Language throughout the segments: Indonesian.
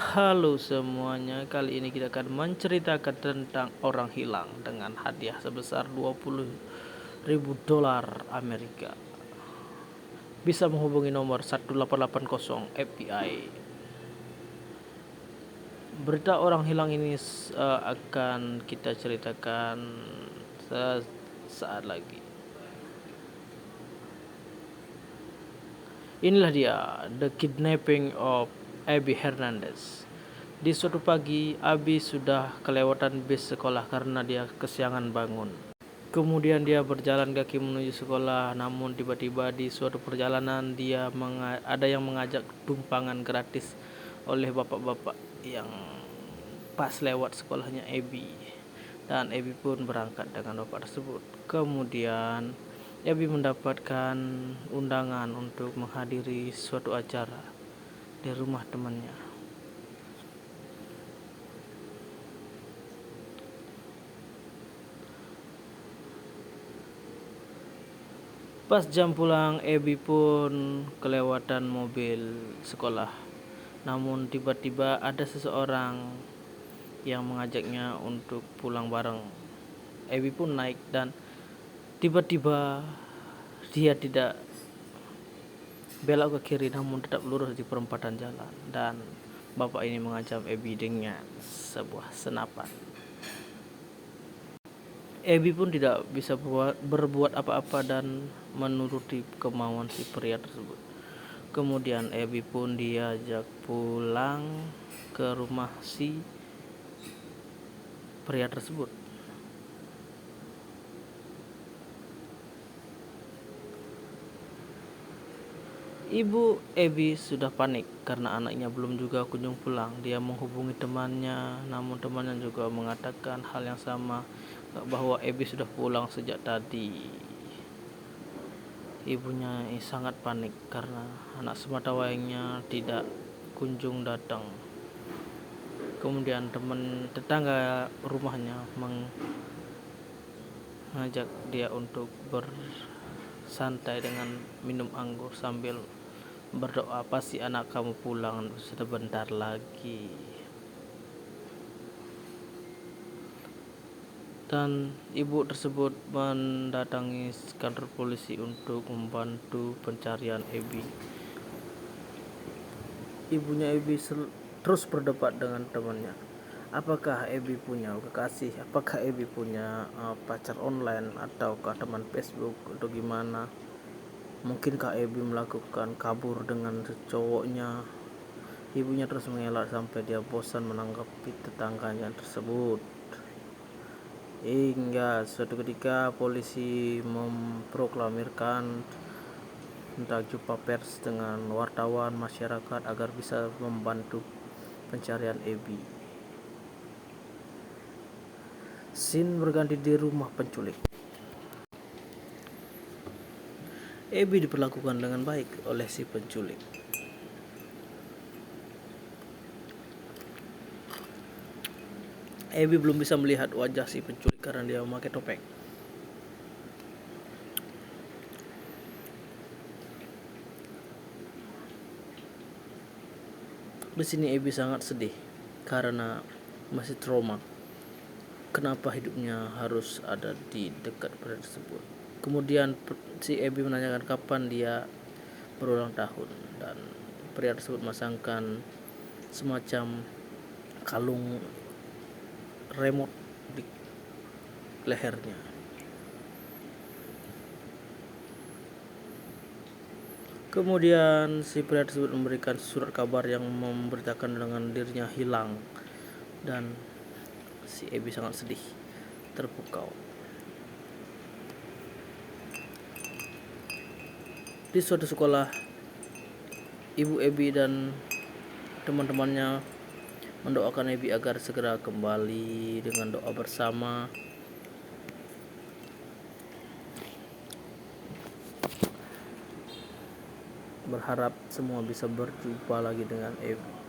Halo semuanya, kali ini kita akan menceritakan tentang orang hilang dengan hadiah sebesar 20.000 dolar Amerika. Bisa menghubungi nomor 1880 FBI. Berita orang hilang ini akan kita ceritakan sesaat lagi. Inilah dia, The Kidnapping of Abby Hernandez. Di suatu pagi, Abi sudah kelewatan bis sekolah karena dia kesiangan bangun. Kemudian dia berjalan kaki menuju sekolah, namun tiba-tiba di suatu perjalanan ada yang mengajak tumpangan gratis oleh bapak-bapak yang pas lewat sekolahnya Abby. Dan Abby pun berangkat dengan bapak tersebut. Kemudian Abby mendapatkan undangan untuk menghadiri suatu acara di rumah temannya. Pas jam pulang, Abby pun kelewatan mobil sekolah. Namun tiba-tiba ada seseorang yang mengajaknya untuk pulang bareng. Abby pun naik dan tiba-tiba dia tidak belok ke kiri namun tetap lurus di perempatan jalan, dan bapak ini mengancam Abby dengan sebuah senapan. Abby pun tidak bisa berbuat apa-apa dan menuruti kemauan si pria tersebut. Kemudian Abby pun diajak pulang ke rumah si pria tersebut. Ibu Abby sudah panik karena anaknya belum juga kunjung pulang. Dia menghubungi temannya, namun temannya juga mengatakan hal yang sama, bahwa Abby sudah pulang sejak tadi. Ibunya sangat panik karena anak sematawayangnya tidak kunjung datang. Kemudian teman tetangga rumahnya mengajak dia untuk bersantai dengan minum anggur sambil berdoa, pasti anak kamu pulang sebentar lagi. Dan ibu tersebut mendatangi kantor polisi untuk membantu pencarian Abby. Ibunya Abby terus berdebat dengan temannya. Apakah Abby punya kekasih? Apakah Abby punya pacar online ataukah teman Facebook atau gimana? Mungkinkah Abby melakukan kabur dengan cowoknya? Ibunya terus mengelak sampai dia bosan menanggapi tetangganya tersebut. Hingga suatu ketika polisi memproklamirkan tentang jumpa pers dengan wartawan masyarakat agar bisa membantu pencarian Abby. Scene berganti di rumah penculik. Abby diperlakukan dengan baik oleh si penculik. Abby belum bisa melihat wajah si penculik karena dia memakai topeng. Di sini Abby sangat sedih karena masih trauma. Kenapa hidupnya harus ada di dekat pria tersebut? Kemudian si Abby menanyakan kapan dia berulang tahun, dan pria tersebut memasangkan semacam kalung remote di lehernya. Kemudian si pria tersebut memberikan surat kabar yang memberitakan dengan dirinya hilang, dan si Abby sangat sedih, terpukau. Di suatu sekolah, ibu Abby dan teman-temannya mendoakan Abby agar segera kembali dengan doa bersama. Berharap semua bisa berjumpa lagi dengan Abby.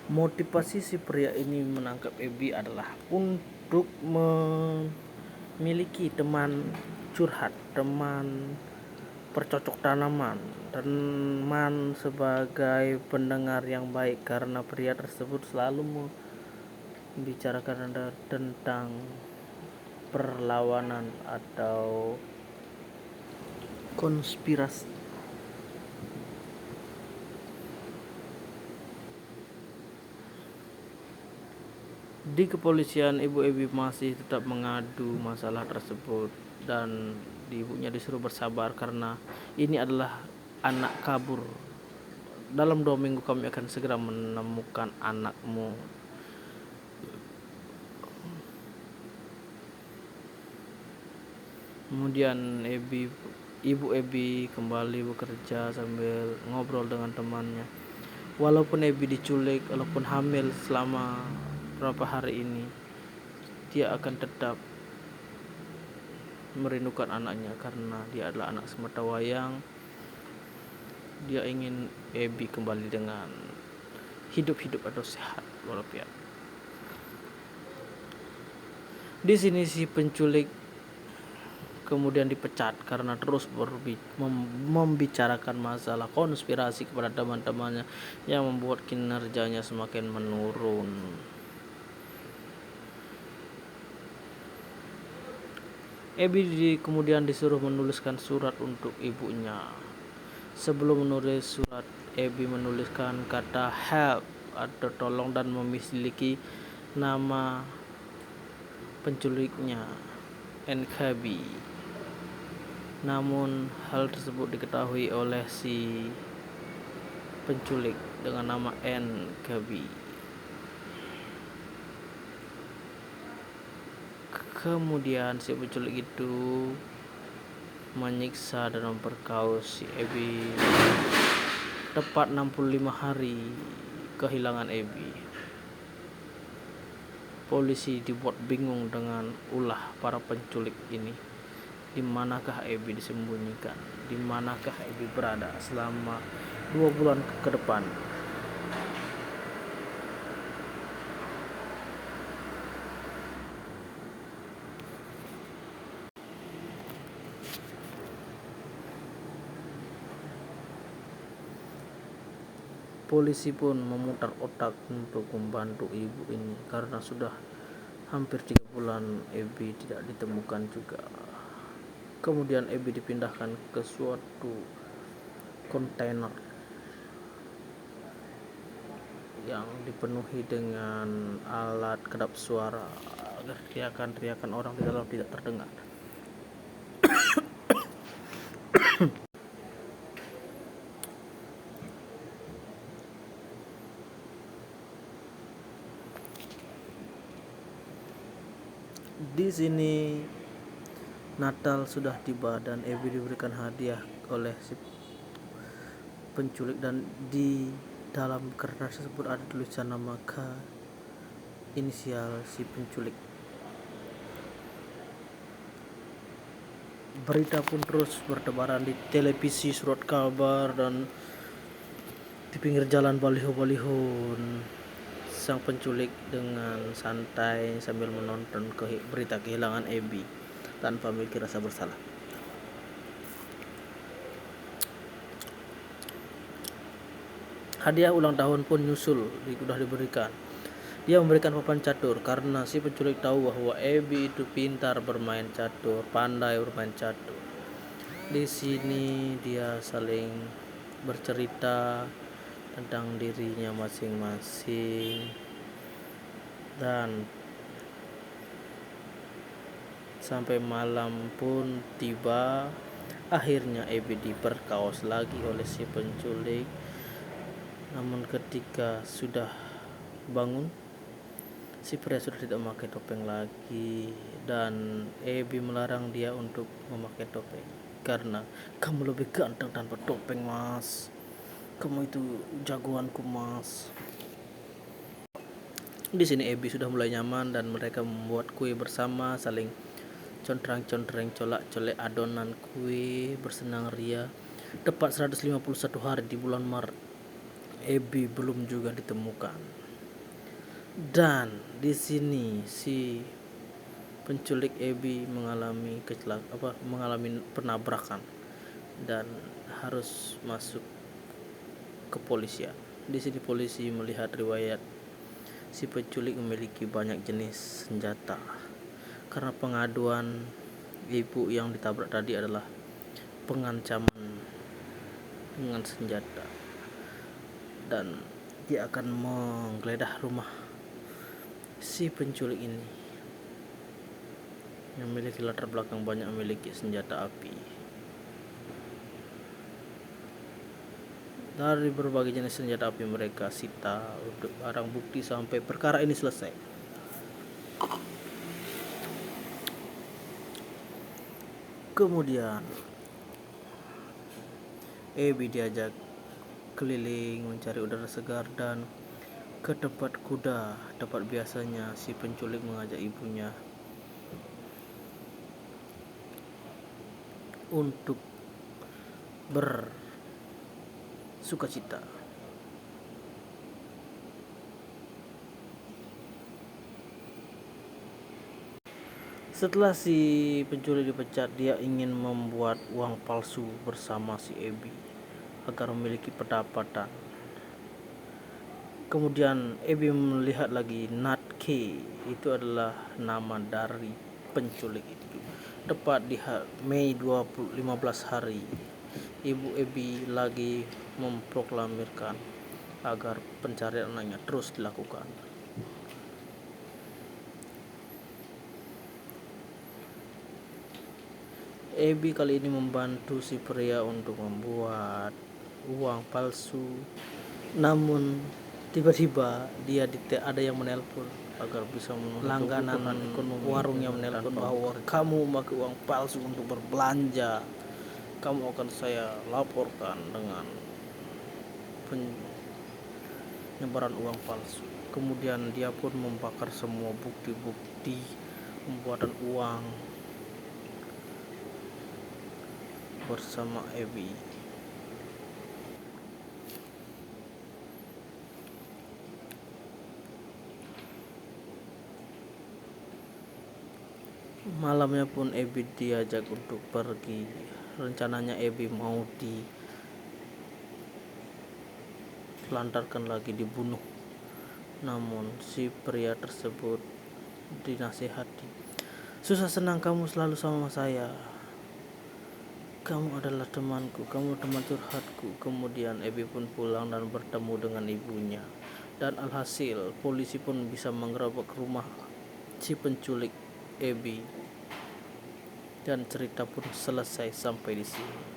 Motivasi si pria ini menangkap Abby adalah untuk memiliki teman curhat, teman percocok tanaman, teman sebagai pendengar yang baik, karena pria tersebut selalu membicarakan tentang perlawanan atau konspirasi. Di kepolisian, Ibu Ebi masih tetap mengadu masalah tersebut dan ibunya disuruh bersabar karena ini adalah anak kabur. Dalam 2 minggu kami akan segera menemukan anakmu. Kemudian Ibu Ebi kembali bekerja sambil ngobrol dengan temannya. Walaupun Ebi diculik, walaupun hamil selama beberapa hari ini, dia akan tetap merindukan anaknya karena dia adalah anak sematawayang. Dia ingin Ebi kembali dengan hidup atau sehat walafiat. Di sini si penculik kemudian dipecat karena terus membicarakan masalah konspirasi kepada teman-temannya yang membuat kinerjanya semakin menurun. Ebi kemudian disuruh menuliskan surat untuk ibunya. Sebelum menulis surat, Ebi menuliskan kata help atau tolong dan memiliki nama penculiknya, NKB. Namun hal tersebut diketahui oleh si penculik dengan nama NKB. Kemudian si penculik itu menyiksa dan memperkaos si Ebi. Tepat 65 hari kehilangan Ebi. Polisi dibuat bingung dengan ulah para penculik ini. Di manakah Ebi disembunyikan? Di manakah Ebi berada selama 2 bulan ke depan? Polisi pun memutar otak untuk membantu ibu ini karena sudah hampir 3 bulan Ebi tidak ditemukan juga. Kemudian Ebi dipindahkan ke suatu kontainer yang dipenuhi dengan alat kedap suara agar teriakan-teriakan orang di dalam tidak terdengar. Di sini Natal sudah tiba dan Ebi diberikan hadiah oleh si penculik, dan di dalam kertas tersebut ada tulisan nama inisial si penculik. Berita pun terus bertebaran di televisi, surat kabar, dan di pinggir jalan baliho-baliho. Sang penculik dengan santai sambil menonton berita kehilangan Ebi tanpa memiliki rasa bersalah. Hadiah ulang tahun pun nyusul, sudah diberikan. Dia memberikan papan catur karena si penculik tahu bahwa Ebi itu pintar bermain catur, pandai bermain catur. Di sini dia saling bercerita tentang dirinya masing-masing, dan sampai malam pun tiba. Akhirnya Ebi diperkaos lagi oleh si penculik. Namun ketika sudah bangun, si pria sudah tidak memakai topeng lagi, dan Ebi melarang dia untuk memakai topeng karena kamu lebih ganteng tanpa topeng, mas. Kamu itu jagoanku, mas. Di sini Ebi sudah mulai nyaman dan mereka membuat kue bersama, saling contreng-contreng, colak-colek adonan kue, bersenang ria. Tepat 151 hari di bulan Maret, Ebi belum juga ditemukan. Dan di sini si penculik Abby mengalami penabrakan dan harus masuk ke polisian. Di sini polisi melihat riwayat si penculik memiliki banyak jenis senjata. Karena pengaduan ibu yang ditabrak tadi adalah pengancaman dengan senjata, dan dia akan menggeledah rumah si penculik ini yang memiliki latar belakang banyak memiliki senjata api. Dari berbagai jenis senjata api mereka sita untuk barang bukti sampai perkara ini selesai. Kemudian Abby diajak keliling mencari udara segar dan ke tempat kuda, tempat biasanya si penculik mengajak ibunya untuk bersukacita. Setelah si penculik dipecat, dia ingin membuat uang palsu bersama si Abby agar memiliki pendapatan. Kemudian Abby melihat lagi Nat K, itu adalah nama dari penculik itu. Tepat di Mei 15 hari, ibu Abby lagi memproklamirkan agar pencarian anaknya terus dilakukan. Abby kali ini membantu si pria untuk membuat uang palsu. Namun tiba-tiba ada yang menelpon agar bisa langganan warungnya menelpon bahwa kamu memakai uang palsu untuk berbelanja, kamu akan saya laporkan dengan penyebaran uang palsu. Kemudian dia pun membakar semua bukti-bukti pembuatan uang bersama Abby. Malamnya pun Abby diajak untuk pergi. Rencananya Abby mau dilantarkan lagi, dibunuh. Namun si pria tersebut dinasihati, susah senang kamu selalu sama saya, kamu adalah temanku, kamu teman curhatku. Kemudian Abby pun pulang dan bertemu dengan ibunya, dan alhasil polisi pun bisa menggerebek rumah si penculik Abby, dan cerita pun selesai sampai di sini.